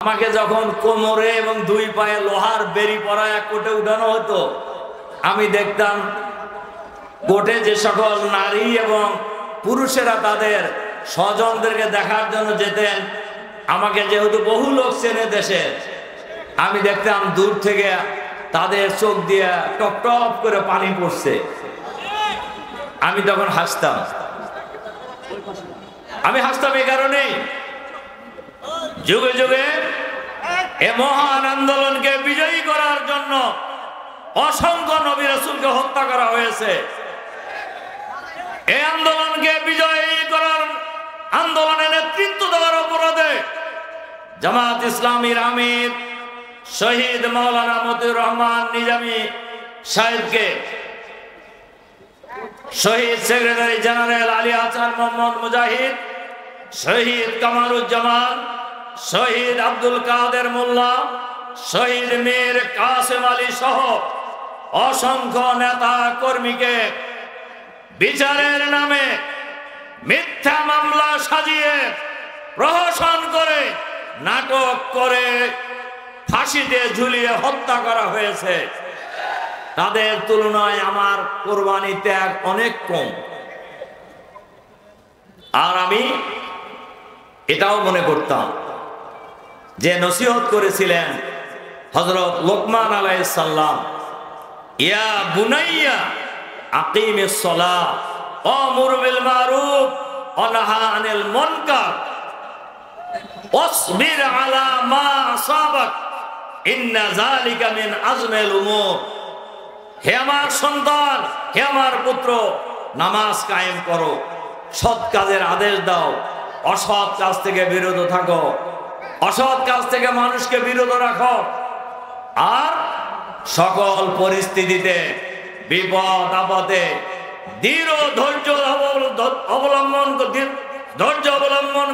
আমাকে যখন কোমরে এবং দুই পায়ে লোহার বেরি পরা এক কোটে উঠানো হতো, আমি দেখতাম কোটে যে সকল নারী এবং পুরুষেরা তাদের স্বজনদেরকে দেখার জন্য যেতেন, আমাকে যেহেতু বহু লোক চেনে দেশে, আমি দেখতাম দূর থেকে তাদের চোখ দিয়ে টপ টপ করে পানি পড়ছে। আমি তখন হাসতাম। আমি হাসতাম এই কারণেই, যুগে যুগে এ মহান আন্দোলনকে বিজয়ী করার জন্য অসংখ্য নবী রাসূলকে হত্যা করা হয়েছে। এই আন্দোলনকে বিজয়ী করার, আন্দোলনে নেতৃত্ব দেওয়ার অপরাধে জামাত ইসলামীর আমির শহীদ মাওলানা মতিউর রহমান নিজামী সাহেবকে, শহীদ সেক্রেটারি জেনারেল আলী হাসান মোহাম্মদ মুজাহিদ, শহীদ কামারুজ্জামান, শহীদ আব্দুল কাদের মোল্লা, শহীদ মীর কাসেম আলী সহ অসংখ্য নেতা কর্মীকে বিচারের নামে মিথ্যা মামলা সাজিয়ে প্রহসন করে, নাটক করে ফাঁসিতে ঝুলিয়ে হত্যা করা হয়েছে। তাদের তুলনায় আমার কোরবানি ত্যাগ অনেক কম। আর আমি এটাও মনে করতাম যে নসিহত করেছিলেন হযরত লোকমান আলাইহিস সালাম, ইয়া বুনাইয়া আকিমিস সালাহ ওয়ামুর বিল মারুফ ওয়া নাহা আনিল মুনকার ওয়াসবির আলা মা আসাবাক ইন্না যালিকা মিন আজমিল উমুর। হে আমার সন্তান, হে আমার পুত্র, নামাজ কায়েম করো, সৎ কাজের আদেশ দাও, অসৎ কাজ থেকে বিরত থাকো, অসৎ কাজ থেকে মানুষকে বিরত রাখো, আর সকল পরিস্থিতিতে বিপদ আপদে দৃঢ় ধৈর্য অবলম্বন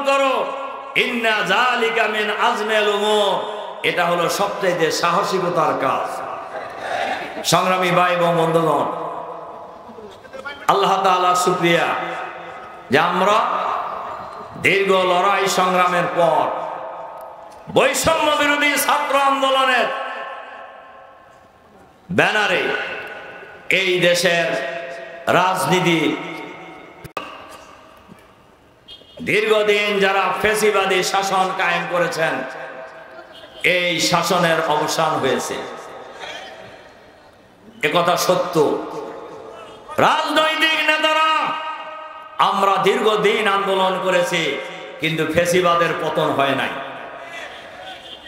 করো। ইন্না যালিকা মিন আজমিল উমুর, এটা হলো সবচেয়ে সাহসিকতার কাজ। সংগ্রামী ভাই এবং বন্ধুগণ, আল্লাহ তাআলা শুকরিয়া যে আমরা দীর্ঘ লড়াই সংগ্রামের পর বৈষম্য বিরোধী ছাত্র আন্দোলনের ব্যানারে এই দেশের রাজনীতি দীর্ঘদিন যারা ফ্যাসিবাদী শাসন কায়েম করেছেন, এই শাসনের অবসান হয়েছে। একথা সত্য। রাজনৈতিক নেতারা আমরা দীর্ঘদিন আন্দোলন করেছি, কিন্তু ফ্যাসিবাদের পতন হয় নাই।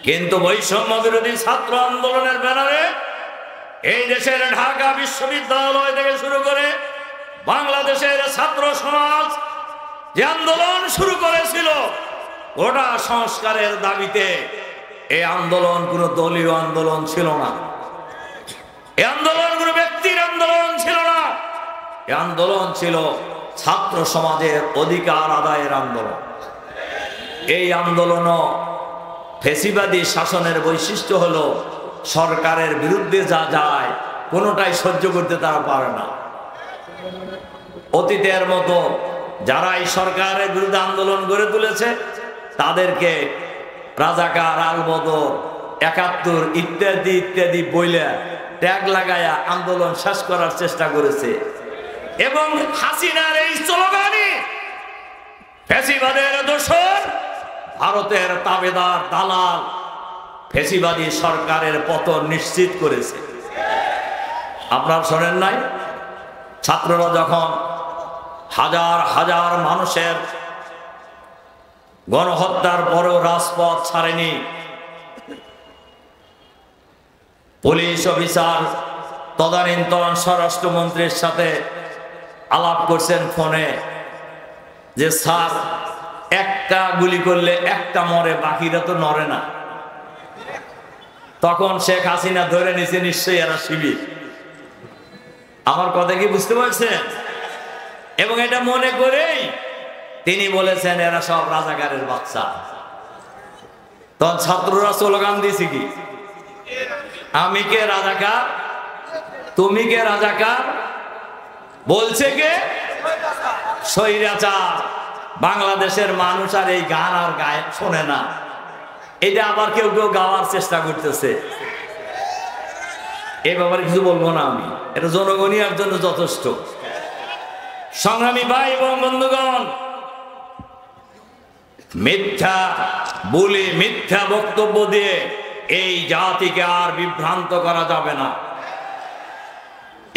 কিন্তু বৈষম্য বিরোধী ছাত্র আন্দোলনের ব্যানারে এই দেশের ঢাকা বিশ্ববিদ্যালয় থেকে শুরু করে বাংলাদেশের ছাত্র সমাজ যে আন্দোলন শুরু করেছিল গোটা সংস্কারের দাবিতে, এই আন্দোলন কোনো দলীয় আন্দোলন ছিল না, এই আন্দোলন কোনো ব্যক্তির আন্দোলন ছিল না, এই আন্দোলন ছিল ছাত্র সমাজের অধিকার আদায়ের আন্দোলন। এই আন্দোলনও ফ্যাসিবাদী শাসনের বৈশিষ্ট্য হলো সরকারের বিরুদ্ধে যা যায় কোনোটাই সহ্য করতে তারা পারে না। অতীতের মতো যারা এই সরকারের বিরুদ্ধে আন্দোলন গড়ে তুলেছে তাদেরকে রাজাকার, আলবদর, ৭১ ইত্যাদি ইত্যাদি বইলে ট্যাগ লাগায়া আন্দোলন শেষ করার চেষ্টা করেছে। এবং হাসিনার এই স্লোগানই ফ্যাসিবাদের দোসর, ভারতের তাবেদার, দালাল ফ্যাসিবাদী সরকারের পতন নিশ্চিত করেছে। আপনারা শোনেন নাই, ছাত্ররা যখন হাজার হাজার মানুষের গণহত্যার পরেও রাজপথ ছাড়েনি, পুলিশ অফিসার তদানীন্তন স্বরাষ্ট্রমন্ত্রীর সাথে আলাপ করছেন ফোনে যে স্যার, একটা গুলি করলে একটা মরে, বাকিরা তো নড়ে না। তখন শেখ হাসিনা ধরে নিছে নিশ্চয়ই এরা শিবির। আমার কথা কি বুঝতে পারছেন? এবং এটা মনে করেই তিনি বলেছেন এরা সব রাজাকারের বাচ্চা। তখন ছাত্ররা স্লোগান দিয়েছে কি, আমি কে রাজাকার, তুমি কে রাজাকার, বলছে কে স্বৈরাচার। বাংলাদেশের মানুষ আর এই গান আর গায়ে শোনে না। এটা আবার কেউ কেউ গাওয়ার চেষ্টা করতেছে। এ ব্যাপারে কিছু বলবো না আমি, এটা জনগণই এর জন্য যথেষ্ট। সংগ্রামী ভাই এবং বন্ধুগণ, মিথ্যা বলে মিথ্যা বক্তব্য দিয়ে এই জাতিকে আর বিভ্রান্ত করা যাবে না।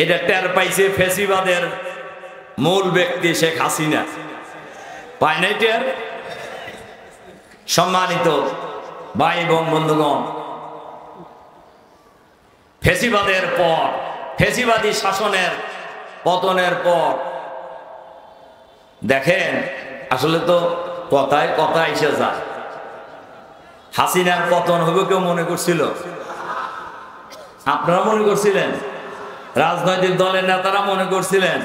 এটা টের পাইছে ফ্যাসিবাদের মূল ব্যক্তি শেখ হাসিনা, পায় নাই টের? সম্মানিত ভাই এবং বন্ধুগণ, ফ্যাসিবাদের পর, ফ্যাসিবাদী শাসনের পতনের পর দেখেন, আসলে তো কথায় কথা এসে যায়। হাসিনার পতন হবে কেউ মনে করছিল? আপনারা মনে করছিলেন? রাজনৈতিক দলের নেতারা মনে করছিলেন?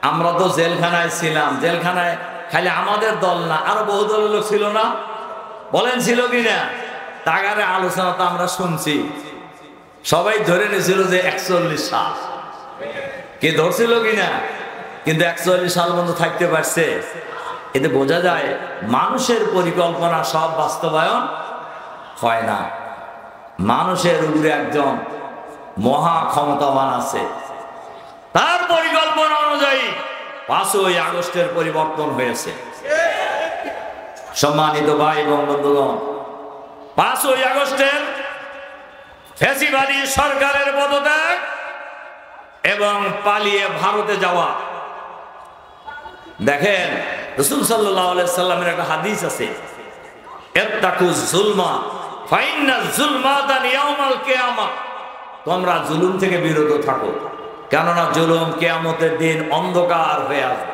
আমরা তো জেলখানায় ছিলাম, জেলখানায় খালি আমাদের দল না আরো বহু দলের লোক ছিল না? বলেন ছিল কিনা? তাগারে আলোচনা তো আমরা শুনছি, সবাই ধরে নিয়েছিল যে 41 সাল, কে ধরছিল কিনা? কিন্তু 41 সাল পর্যন্ত থাকতে পারছে। এতে বোঝা যায় মানুষের পরিকল্পনা সব বাস্তবায়ন হয় না। মানুষের উপরে একজন মহা ক্ষমতাবান আছে, তার পরিকল্পনা অনুযায়ী 5ই আগস্টের পরিবর্তন হয়েছে। সম্মানিত ভাই এবং বন্ধুগণ, 5ই আগস্টের ফ্যাসিবাদী সরকারের পদত্যাগ এবং পালিয়ে ভারতে যাওয়া। দেখেন, রাসূল সাল্লাল্লাহু আলাইহি সাল্লামের একটা হাদিস আছে, ইত্তাকুজ যুলমা ফাইন্নাজ যুলমাতা ইয়াউমাল কিয়ামাহ, তোমরা জুলুম থেকে বিরত থাকো, কেননা জুলুম কিয়ামতের দিন অন্ধকার হয়ে আসবে।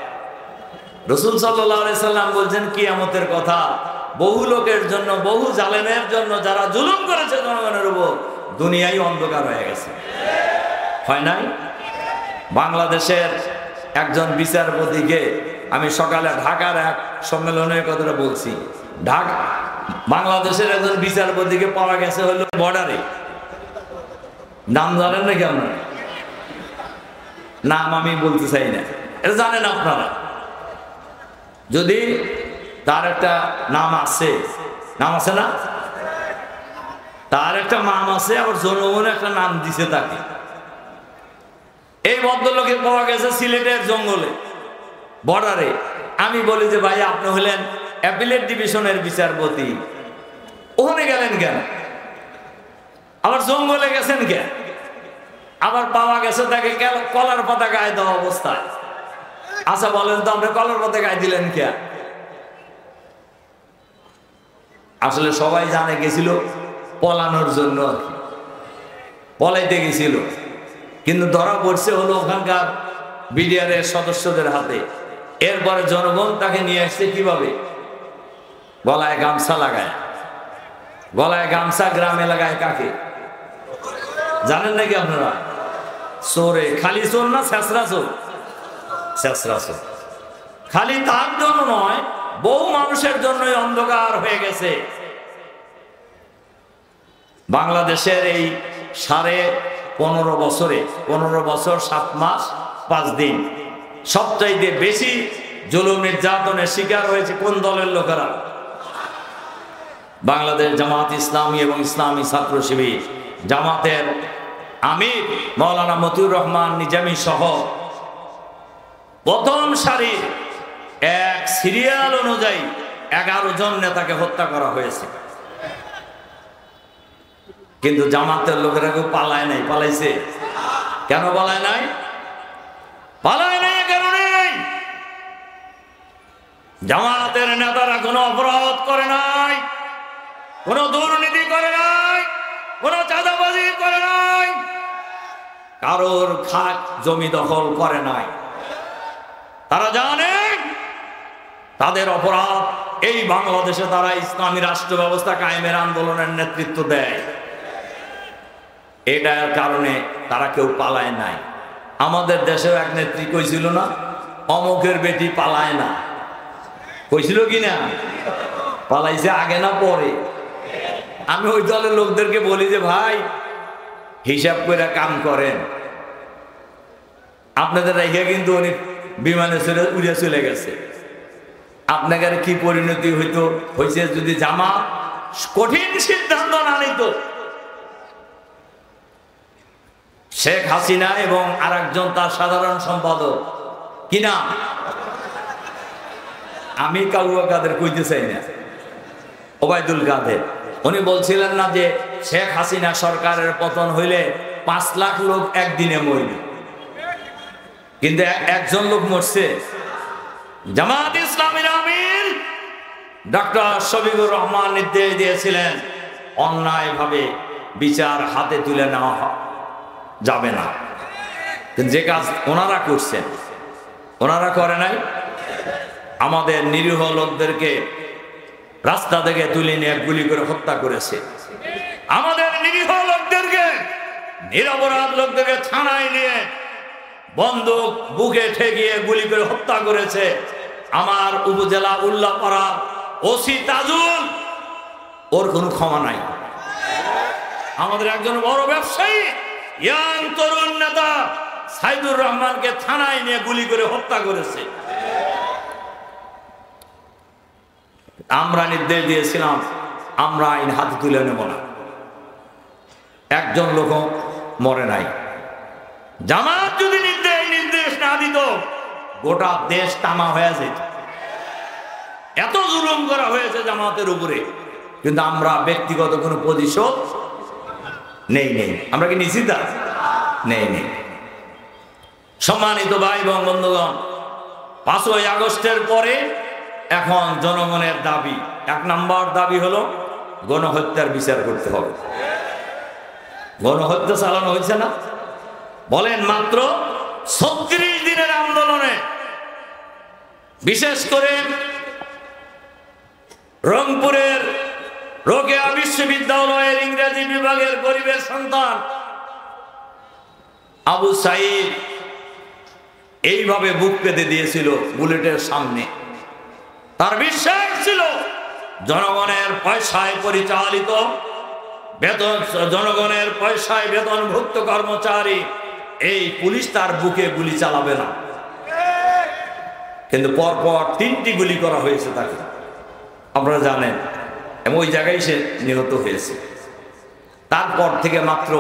রাসূল সাল্লাল্লাহু আলাইহি সাল্লাম বলছেন কিয়ামতের কথা বহু লোকের জন্য, বহু জালেমের জন্য, যারা জুলুম করেছে জনগণের উপর, দুনিয়াই অন্ধকার হয়ে গেছে। হয় নাই? বাংলাদেশের একজন বিচারপতিকে আমি সকালে ঢাকার এক সম্মেলনের কথাটা বলছি, ঢাকা বাংলাদেশের একজন বিচারপতিকে পাওয়া গেছে হলো বর্ডারে। নাম জানেন নাকি আপনারা? নাম আমি বলতে চাই না, এটা জানেন আপনারা। যদি তার একটা নাম আছে, নাম আছে না, তার একটা নাম আছে, আবার জনগণ একটা নাম দিছে তাকে। এই ভদ্রলোকে পাওয়া গেছে সিলেটের জঙ্গলে, বর্ডারে। আমি বলি যে ভাই, আপনি হলেন অ্যাপিলেট ডিভিশনের বিচারপতি, ওখানে গেলেন কেন? আবার জঙ্গলে গেছেন কেন? আবার পাওয়া গেছে তাকে কলার পাতা গায়ে দেওয়া অবস্থায়। আচ্ছা বলেন তো, আপনি কলার পাতা গায়ে দিলেন কে? আসলে সবাই জানে গেছিল পলানোর জন্য, পলাইতে গেছিল, কিন্তু ধরা পড়ছে হলো ওখানকার বিডিআর এর সদস্যদের হাতে। এরপরে জনগণ তাকে নিয়ে আসছে কিভাবে? গলায় গামছা লাগায়। গলায় গামছা গ্রামে লাগায় কাকে জানেন নাকি আপনারা? চোরে। খালি চোর না, ছেঁচড়া চোর। ছেঁচড়া চোর। খালি তার জন্য নয়, বহু মানুষের জন্যই অন্ধকার হয়ে গেছে। বাংলাদেশের এই 15.5 বছরে, 15 বছর 7 মাস 5 দিন সবচাইতে বেশি জুলুম নির্যাতনের শিকার হয়েছে কোন দলের লোকেরা? বাংলাদেশ জামাত ইসলামী এবং ইসলামী ছাত্র শিবির। জামাতের আমির মাওলানা মতিউর রহমান নিজামী সহ প্রথম সারির এক সিরিয়াল অনুযায়ী 11 জন নেতাকে হত্যা করা হয়েছে। কিন্তু জামাতের লোকেরা কেউ পালায় নাই। পালাইছে কেন? পালায় নাই, পালায় নাই কারণে জামাতের নেতারা কোনো অপরাধ করে নাই, কোনো দুর্নীতি করে নাই, কোনো চাঁদাবাজি করে নাই, কারোর খাত জমি দখল করে নাই। তারা জানে তাদের অপরাধ এই বাংলাদেশে তারা ইসলামী রাষ্ট্র ব্যবস্থা কায়েমের আন্দোলনের নেতৃত্ব দেয়। এটার কারণে তারা কেউ পালায় নাই। আমাদের দেশেও এক নেত্রী কইছিল না, অমুকের বেটি পালায় না, কইছিল কি না? পালাইছে আগে না পরে? আমি ওই দলের লোকদেরকে বলি যে ভাই, হিসাব করে কাম করেন। আপনাদের রেখে কিন্তু উনি বিমানে উড়ে চলে গেছে। আপনাদের কি পরিণতি হয়েছে যদি জামাত কঠিন সিদ্ধান্ত না নিত, শেখ হাসিনা এবং আরেকজন তার সাধারণ সম্পাদক, কি নাম, আমি কাদের কইতে চাই না, ওবায়দুল কাদের, উনি বলছিলেন না যে শেখ হাসিনা সরকারের পতন হইলে 5 লাখ লোক একদিনে মরবে, কিন্তু একজন লোক মরছে। জামাত ইসলামীর আমির ডক্টর শফিকুর রহমান নির্দেশ দিয়েছিলেন অন্যায়ভাবে বিচার হাতে তুলে নেওয়া যাবে না, যে কাজ ওনারা করছেন, ওনারা করে নাই। আমাদের নিরীহ লোকদেরকে রাস্তা থেকে তুলে নিয়ে গুলি করে হত্যা করেছে, আমাদের নিরীহ লোকদেরকে, নিরপরাধ লোকদেরকে থানায় নিয়ে বন্দুক বুকে ঠেকিয়ে গুলি করে হত্যা করেছে। আমার উপজেলা উল্লাপাড়া ওসি তাজুল, ওর কোনো ক্ষমা নাই। আমাদের একজন বড় ব্যবসায়ী ইয়াং তরুণ নেতা সাইদুর রহমানকে থানায় নিয়ে গুলি করে হত্যা করেছে। আমরা নির্দেশ দিয়েছিলাম আমরা আইন হাতে তুলে নেব না, একজন লোক মরে নাই। জামাত যদি নির্দেশ না দিত গোটা দেশ তামা হয়ে যেত, এত জুলুম করা হয়েছে জামাতের উপরে, কিন্তু আমরা ব্যক্তিগত কোনো প্রতিশোধ নেই। আমরা কি নিশ্চিত নেই। সম্মানিত ভাই এবং বন্ধুগণ, 5ই আগস্টের পরে এখন জনগণের দাবি, 1 নম্বর দাবি হলো গণহত্যার বিচার করতে হবে। গণহত্যা চালানো হয়েছে না, বলেন মাত্র 36 দিনের আন্দোলনে, বিশেষ করে রংপুরের রোকেয়া বিশ্ববিদ্যালয়ের ইংরেজি বিভাগের গরিবের সন্তান আবু সাইদ এইভাবে বুক পেতে দিয়েছিল বুলেটের সামনে। তার বিশ্বাস ছিল জনগণের পয়সায় পরিচালিত, জনগণের পয়সায় বেতনভুক্ত কর্মচারী, এই পুলিশ তার বুকে গুলি চালাবে না। কিন্তু পরপর 3টি গুলি করা হয়েছে তাকে, আপনারা জানেন, এবং ওই জায়গায় সে নিহত হয়েছে। তারপর থেকে মাত্র,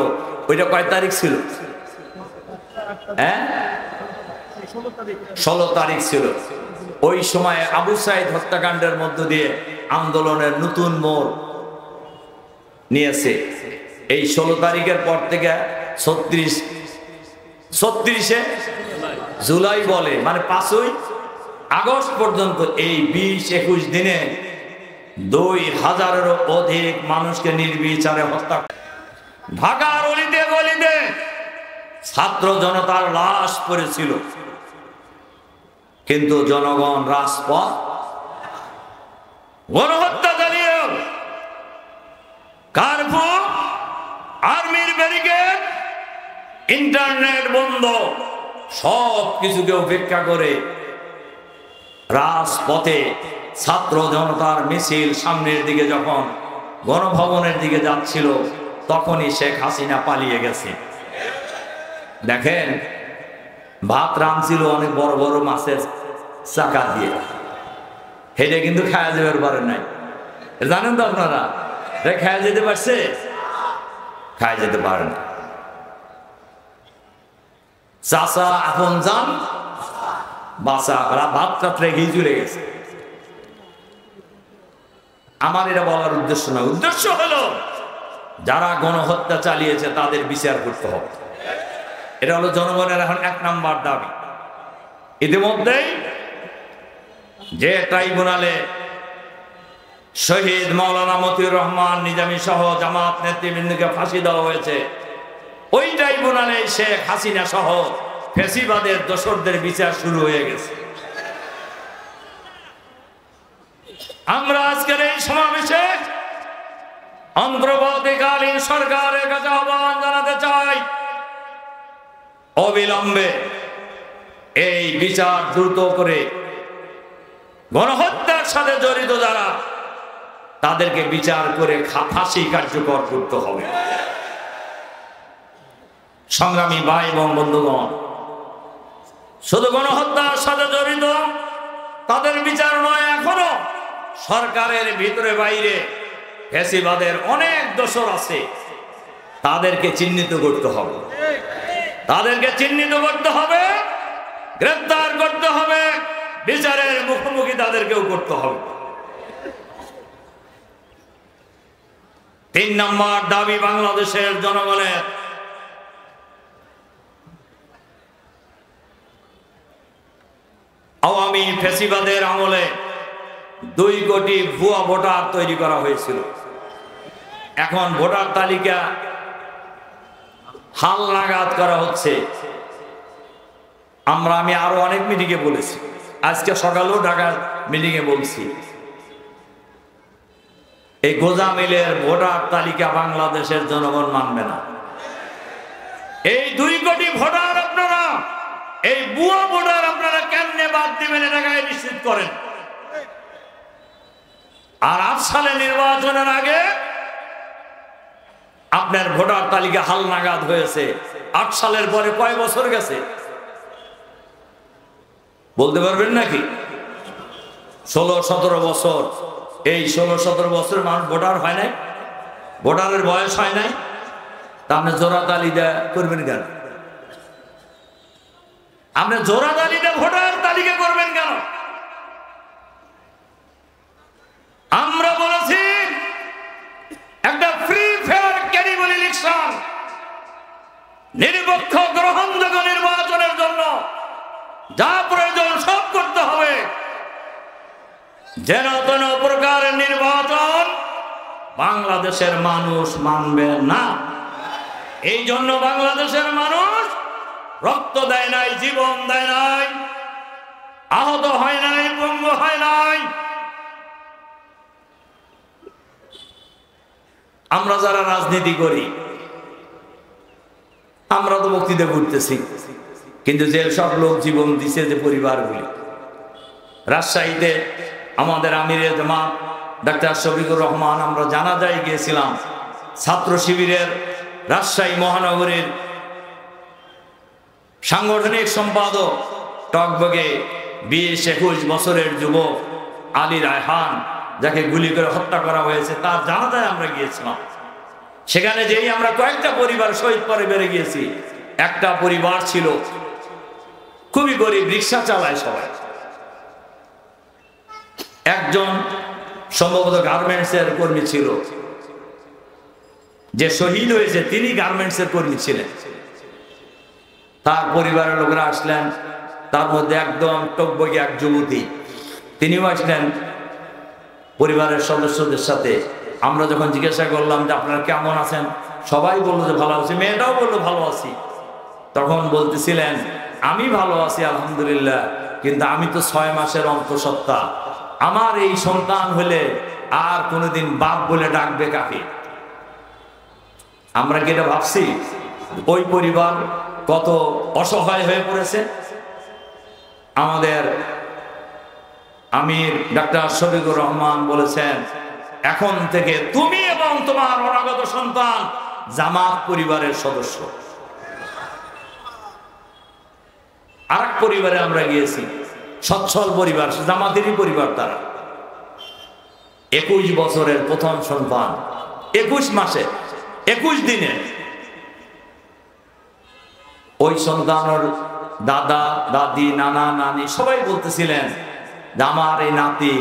ওইটা কয় তারিখ ছিল, 16 তারিখ ছিল। ওই সময় আবু সাইদ হত্যাকাণ্ডের মধ্য দিয়ে আন্দোলনের নতুন মোড় নিয়েছে। এই 16 তারিখের পর থেকে 36শে জুলাই বলে, মানে 5ই আগস্ট পর্যন্ত এই 20-21 দিনে 2000-এরও অধিক মানুষকে নির্বিচারে হত্যা। ঢাকার অলিতে গলিতে ছাত্র জনতার লাশ পড়েছিল, কিন্তু জনগণ রাজপথ গণহত্যা চালিয়েও, কারফিউ, আর্মির ব্যারিকেড, ইন্টারনেট বন্ধ, সব কিছুকে উপেক্ষা করে রাজপথে ছাত্র জনতার মিছিল সামনের দিকে যখন গণভবনের দিকে যাচ্ছিল, তখনই শেখ হাসিনা পালিয়ে গেছে। দেখেন, ভাত রাঁধছিল অনেক বড় বড় মাছের চাকা দিয়ে, হেঁটে কিন্তু খাওয়া যেতে পারে নাই। জানেন তো আপনারা, খাওয়া যেতে পারছে, খাওয়া যেতে পারে না। চাষা আপন যান বাসা, ভাত টাত রেখেই চলে গেছে। আমার এটা বলার উদ্দেশ্য নয়, উদ্দেশ্য হলো যারা গণহত্যা চালিয়েছে তাদের বিচার করতে হবে। এটা হলো জনগণের এখন 1 নম্বর দাবি। ইতিমধ্যেই যে ট্রাইব্যুনালে শহীদ মাওলানা মতিউর রহমান নিজামী সহ জামাত নেতৃবৃন্দকে ফাঁসি দেওয়া হয়েছে, ওই ট্রাইব্যুনালে শেখ হাসিনা সহ ফ্যাসিবাদের দোসরদের বিচার শুরু হয়ে গেছে। আমরা আজকের এই সমাবেশে অন্তর্বর্তীকালীন সরকারের কাছে আহ্বান জানাতে চাই, অবিলম্বে এই বিচার দ্রুত করে গণহত্যার সাথে জড়িত যারা, তাদেরকে বিচার করে ফাঁসি কার্যকর করতে হবে। সংগ্রামী ভাই এবং বন্ধুগণ, শুধু গণহত্যার সাথে জড়িত তাদের বিচার নয়, এখনো সরকারের ভিতরে বাইরে ফ্যাসিবাদের অনেক দোষর আছে, তাদেরকে চিহ্নিত করতে হবে, তাদেরকে চিহ্নিত করতে হবে, গ্রেফতার করতে হবে, বিচারের মুখোমুখি তাদেরকেও করতে হবে। 3 নম্বর দাবি বাংলাদেশের জনগণের, আওয়ামী ফ্যাসিবাদের আমলে 2 কোটি ভুয়া ভোটার তৈরি করা হয়েছিল। এখন ভোটার তালিকা হালনাগাদ করা হচ্ছে। আমি আরো অনেক মিটিংয়ে বলেছি, আজকে সকালেও ঢাকার মিটিংয়ে বলছি, এই গোজামিলের ভোটার তালিকা বাংলাদেশের জনগণ মানবে না। এই 2 কোটি ভোটার আপনারা, এই ভুয়া ভোটার আপনারা কেমনে বাদ দিবেন, এটাকে নিশ্চিত করেন। আর 8 সালে নির্বাচনের আগে আপনার ভোটার তালিকা হালনাগাদ হয়েছে। 8 সালের পরে কয় বছর গেছে বলতে পারবেন নাকি? 16-17 বছর। এই 16-17 বছর মানুষ ভোটার হয় নাই, ভোটারের বয়স হয় নাই, তা আপনি জোড়া তালিকা করবেন কেন? আপনি জোড়া তালিকা ভোটার তালিকা করবেন কেন? আমরা বলেছি একটা ফ্রি ফেয়ার ক্যারিবল ইলেকশন, নিরপেক্ষ গ্রহণযোগ্য নির্বাচনের জন্য যা প্রয়োজন সব করতে হবে, যেন কোনো প্রকারের নির্বাচন বাংলাদেশের মানুষ মানবে না। এই জন্য বাংলাদেশের মানুষ রক্ত দেয় নাই, জীবন দেয় নাই, আহত হয় নাই, পঙ্গু হয় নাই। আমরা যারা রাজনীতি করি, আমরা তো বক্তৃতা করতেছি, কিন্তু যে সব লোক জীবন দিছে, যে পরিবারগুলি, রাজশাহীতে আমাদের আমিরে জামাত ডাক্তার শফিকুর রহমান, আমরা জানাজায় গিয়েছিলাম। ছাত্র শিবিরের রাজশাহী মহানগরীর সাংগঠনিক সম্পাদক, টকবগে 20-21 বছরের যুবক আলী রায়হান, যাকে গুলি করে হত্যা করা হয়েছে, তার জানাজায় আমরা গিয়েছিলাম। সেখানে যেই আমরা কয়েকটা পরিবার, শহীদ পরিবারে গিয়েছি। একটা পরিবার ছিল খুবই গরিব, রিক্সা চালায় সবাই। একজন সম্ভবত গার্মেন্টসের কর্মী ছিল, যে শহীদ হয়েছে তিনি গার্মেন্টসের কর্মী ছিলেন। তার পরিবারের লোকেরা আসলেন, তার মধ্যে একদম টকবগে এক যুবতী, তিনিও আসলেন পরিবারের সদস্যদের সাথে। আমরা যখন জিজ্ঞাসা করলাম যে আপনারা কেমন আছেন, সবাই বললো যে ভালো আছি, মেয়েটাও বললো ভালো আছি। তখন বলতেছিলেন, আমি ভালো আছি আলহামদুলিল্লাহ, কিন্তু আমি তো 6 মাসের অন্তঃসত্ত্বা, আমার এই সন্তান হলে আর কোনোদিন বাপ বলে ডাকবে কাকে? আমরা কি এটা ভাবছি? ওই পরিবার কত অসহায় হয়ে পড়েছে। আমাদের আমির ডাক্তার শফিকুর রহমান বলেছেন, এখন থেকে তুমি এবং তোমার অনাগত সন্তান জামাত পরিবারের সদস্য। আরেক পরিবারে আমরা গিয়েছি, সচ্ছল পরিবার, জামাতেরই পরিবার। তারা 21 বছরের প্রথম সন্তান, 21 মাসে 21 দিনে। ওই সন্তানের দাদা দাদি, নানা নানি সবাই বলতেছিলেন যে আমার এই নাতি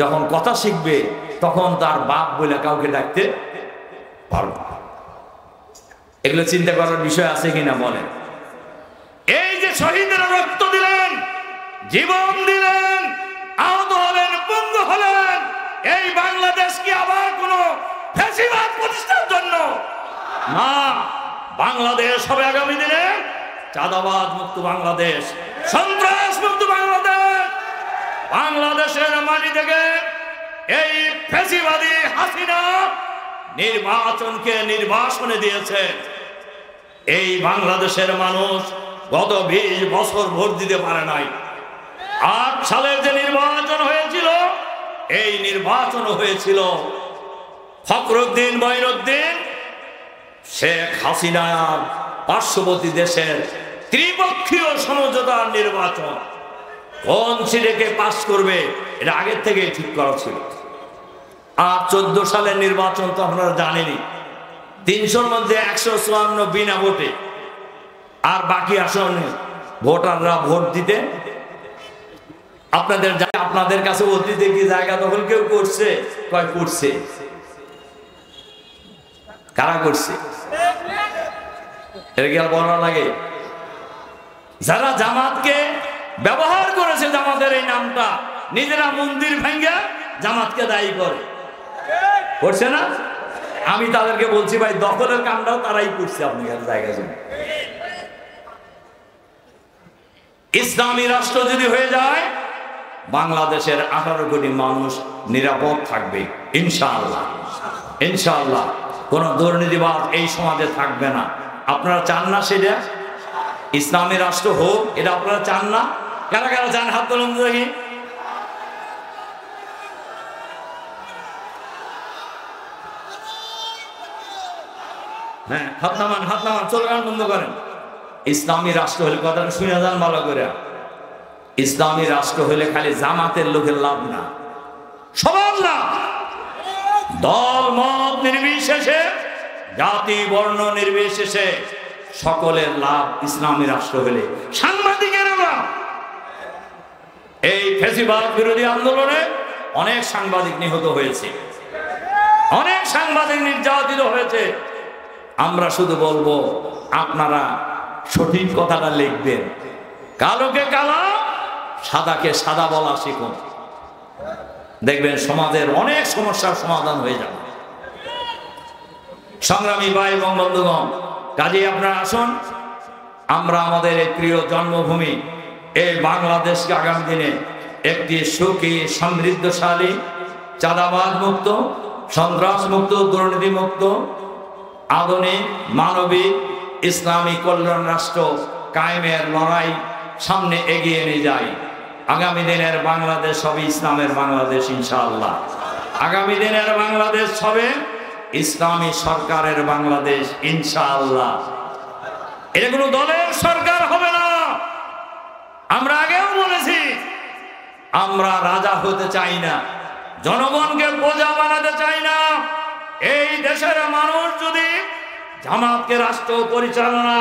যখন কথা শিখবে তখন তার বাপ বলে কাউকে ডাকতে পারবে। এগুলো চিন্তা করার বিষয় আছে কিনা বলেন? এই যে শহীদরা রক্ত দিলেন, জীবন দিলেন, আহত হলেন, পঙ্গু হলেন, এই বাংলাদেশ কি আবার কোন ফ্যাসিবাদ প্রতিষ্ঠার জন্য না। বাংলাদেশ হবে আগামী দিনে চাঁদাবাদ মুক্ত বাংলাদেশ, সন্ত্রাস মুক্ত বাংলাদেশ। বাংলাদেশের মাটি থেকে এই ফ্যাসিবাদী হাসিনা নির্বাচনকে নির্বাসনে দিয়েছে। এই বাংলাদেশের মানুষ গত 20 বছর ভোট দিতে পারে নাই। 8 সালের যে নির্বাচন হয়েছিল, এই নির্বাচন হয়েছিল ফখরুদ্দিন মঈনুদ্দিন, শেখ হাসিনার পার্শ্ববর্তী দেশের ত্রিপক্ষীয় সমঝোতার নির্বাচন। কোন সিটে পাস করবে এটা আগের থেকে ঠিক করা ছিল। আর 14 সালের নির্বাচন তো আপনারা জানেনই, 300-র মধ্যে 154 বিনা ভোটে, আর বাকি আসনে ভোটাররা ভোট দিতে আপনাদের কাছে অতীতে কি জায়গা দখল কেউ করছে? কয় করছে। কারা করছে? এটা কি আর বলা লাগে? যারা জামাতকে ব্যবহার করেছে, জামাতের এই নামটা, নিজেরা মন্দির ভেঙে জামাতকে দায়ী করে, করছে না? আমি তাদেরকে বলছি ভাই, দখলের কামটাও তারাই করছে আপনার জায়গা জন্য। ইসলামী রাষ্ট্র যদি হয়ে যায়, বাংলাদেশের 18 কোটি মানুষ নিরাপদ থাকবে ইনশাআল্লাহ। ইনশাআল্লাহ কোন দুর্নীতিবাদ এই সমাজে থাকবে না। আপনারা চান না সেটা? ইসলামী রাষ্ট্র হোক, এটা আপনারা চান না? কারা কারা চান? হাত তুলুন দেখি। হ্যাঁ, হাত নামান, হাত নামান, চলগান বন্ধ করেন। ইসলামী রাষ্ট্র হলে, কথাটা শুনে যান ভালো করে, ইসলামী রাষ্ট্র হলে খালি জামাতের লোকের লাভ না, সবার লাভ। দল মত নির্বিশেষে, জাতি বর্ণ নির্বিশেষে সকলের লাভ ইসলামী রাষ্ট্র হলে। সাংবাদিকের লাভ। এই ফ্যাসিবাদ বিরোধী আন্দোলনে অনেক সাংবাদিক নিহত হয়েছে, অনেক সাংবাদিক নির্যাতিত হয়েছে। আমরা শুধু বলবো, আপনারা সঠিক কথাটা লিখবেন, কালোকে কালো, সাদাকে সাদা বলা শিখুন, দেখবেন সমাজের অনেক সমস্যার সমাধান হয়ে যাবে। সংগ্রামী ভাই এবং বন্ধুগণ, কাজে আপনারা আসুন, আমরা আমাদের এই প্রিয় জন্মভূমি এই বাংলাদেশকে আগামী দিনে একটি সুখী, সমৃদ্ধশালী, চাঁদাবাদ মুক্ত, সন্ত্রাস মুক্ত, দুর্নীতি মুক্ত, আধুনিক, মানবিক, ইসলামী কল্যাণ রাষ্ট্র কায়েমের লড়াই সামনে এগিয়ে নিয়ে যায়। আগামী দিনের বাংলাদেশ হবে ইসলামের বাংলাদেশ ইনশাআল্লাহ। আগামী দিনের বাংলাদেশ হবে ইসলামী সরকারের বাংলাদেশ ইনশাআল্লাহ। এটা কোনো দলের সরকার হবে না। আমরা আগেও বলেছি, আমরা রাজা হতে চাই না, জনগণকে প্রজা বানাতে চাই না। এই দেশের মানুষ যদি জামাতকে রাষ্ট্র পরিচালনা,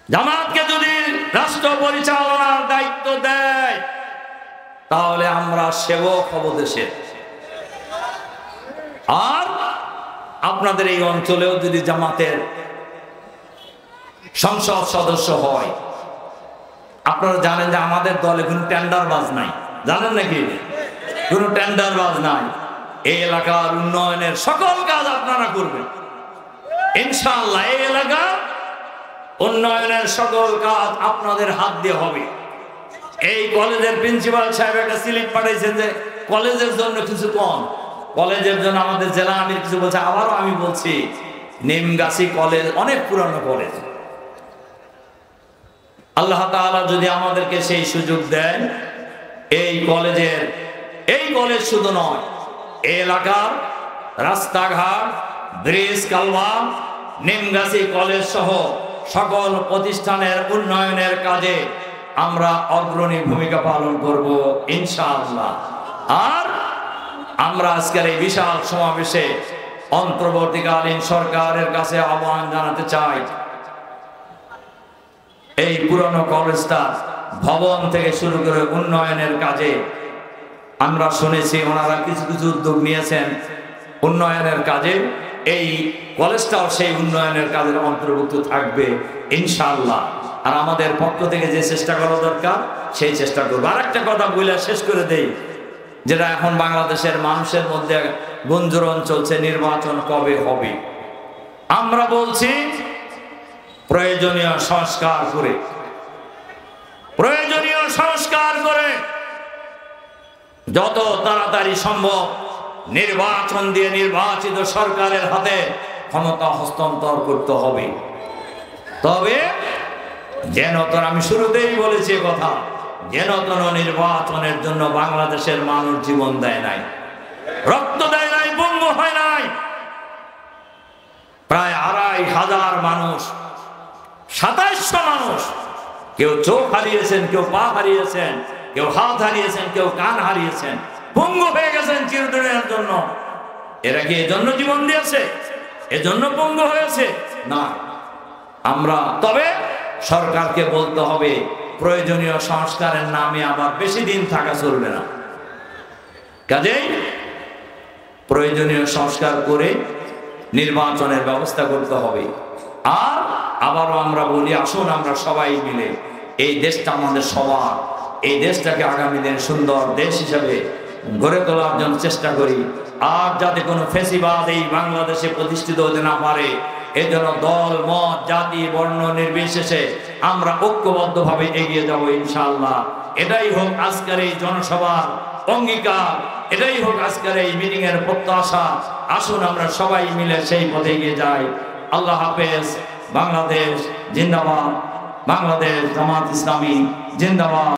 জামাতকে যদি রাষ্ট্র পরিচালনার দায়িত্ব দেয়, তাহলে আমরা সেবক হব দেশের। আর আপনাদের এই অঞ্চলেও যদি জামাতের সংসদ সদস্য হয়, আপনারা জানেন যে আমাদের দলে কোনো টেন্ডারবাজ নাই, জানেন নাকি? কোনো টেন্ডারবাজ নাই। এই এলাকার উন্নয়নের সকল কাজ আপনারা করবেন ইনশাআল্লাহ। এই এলাকা উন্নয়নের সকল কাজ আপনাদের হাত দিয়ে হবে। এই কলেজের প্রিন্সিপাল সাহেব একটা স্লিপ পাঠাইছেন যে কলেজের জন্য কিছু কম, কলেজের জন্য আমাদের জেলা আমির কিছু বলছে। আবারও আমি বলছি, নিমগাছি কলেজ অনেক পুরানো কলেজ। আল্লাহ তাআলা যদি আমাদেরকে সেই সুযোগ দেন, এই কলেজ শুধু নয়, এই এলাকার রাস্তাঘাট, ব্রিজ, কালভার্ট, নিমগাছি কলেজ সহ সকল প্রতিষ্ঠানের উন্নয়নের কাজে আমরা অগ্রণী ভূমিকা পালন করব ইনশাআল্লাহ। আর আমরা আজকের এই বিশাল সমাবেশে অন্তর্বর্তীকালীন সরকারের কাছে আহ্বান জানাতে চাই, এই পুরনো কলেজটা ভবন থেকে শুরু করে উন্নয়নের কাজে আমরা শুনেছি ওনারা কিছু কিছু উদ্যোগ নিয়েছেন উন্নয়নের কাজে। এই কলেজটাও সেই উন্নয়নের কাজের অন্তর্ভুক্ত থাকবে ইনশাআল্লাহ। আর আমাদের পক্ষ থেকে যে চেষ্টা করা দরকার সেই চেষ্টা করবো। আর একটা কথা বলে শেষ করে দেই, যেটা এখন বাংলাদেশের মানুষের মধ্যে গুঞ্জন চলছে, নির্বাচন কবে হবে। আমরা বলছি প্রয়োজনীয় সংস্কার করে যত তাড়াতাড়ি সম্ভব নির্বাচন দিয়ে নির্বাচিত সরকারের হাতে ক্ষমতা হস্তান্তর করতে হবে। তবে যেন তোর, আমি শুরুতেই বলেছি কথা, যেন তোর নির্বাচনের জন্য বাংলাদেশের মানুষ জীবন দেয় নাই, রক্ত দেয় নাই, পঙ্গু হয় নাই। প্রায় 2500 মানুষ, 2700 মানুষ, কেউ চোখ হারিয়েছেন, কেউ পা হারিয়েছেন, কেউ হাত হারিয়েছেন, কেউ কান হারিয়েছেন, পঙ্গু হয়ে গেছেন চিরদিনের জন্য। এরা কি এজন্য জীবন দিয়েছে? এজন্য পঙ্গু হয়েছে না। আমরা তবে সরকারকে বলতে হবে প্রয়োজনীয় সংস্কারের নামে আবার বেশি দিন থাকা চলবে না। কাজেই প্রয়োজনীয় সংস্কার করে নির্বাচনের ব্যবস্থা করতে হবে। আর আবারও আমরা বলি, আসুন আমরা সবাই মিলে এই দেশটা আমাদের সবার, এই দেশটাকে আগামী দিনে সুন্দর দেশ হিসাবে গড়ে তোলার জন্য চেষ্টা করি। আর যাতে কোনো ফ্যাসিবাদ এই বাংলাদেশে প্রতিষ্ঠিত হতে না পারে, এই জন্য দল মত জাতি বর্ণ নির্বিশেষে আমরা ঐক্যবদ্ধভাবে এগিয়ে যাব ইনশাআল্লাহ। এটাই হোক আজকের এই জনসভার অঙ্গীকার, এটাই হোক আজকের এই মিটিং এর প্রত্যাশা। আসুন আমরা সবাই মিলে সেই পথে এগিয়ে যাই। আল্লাহ হাফেজ। বাংলাদেশ জিন্দাবাদ। বাংলাদেশ জামাত ইসলামী জিন্দাবাদ।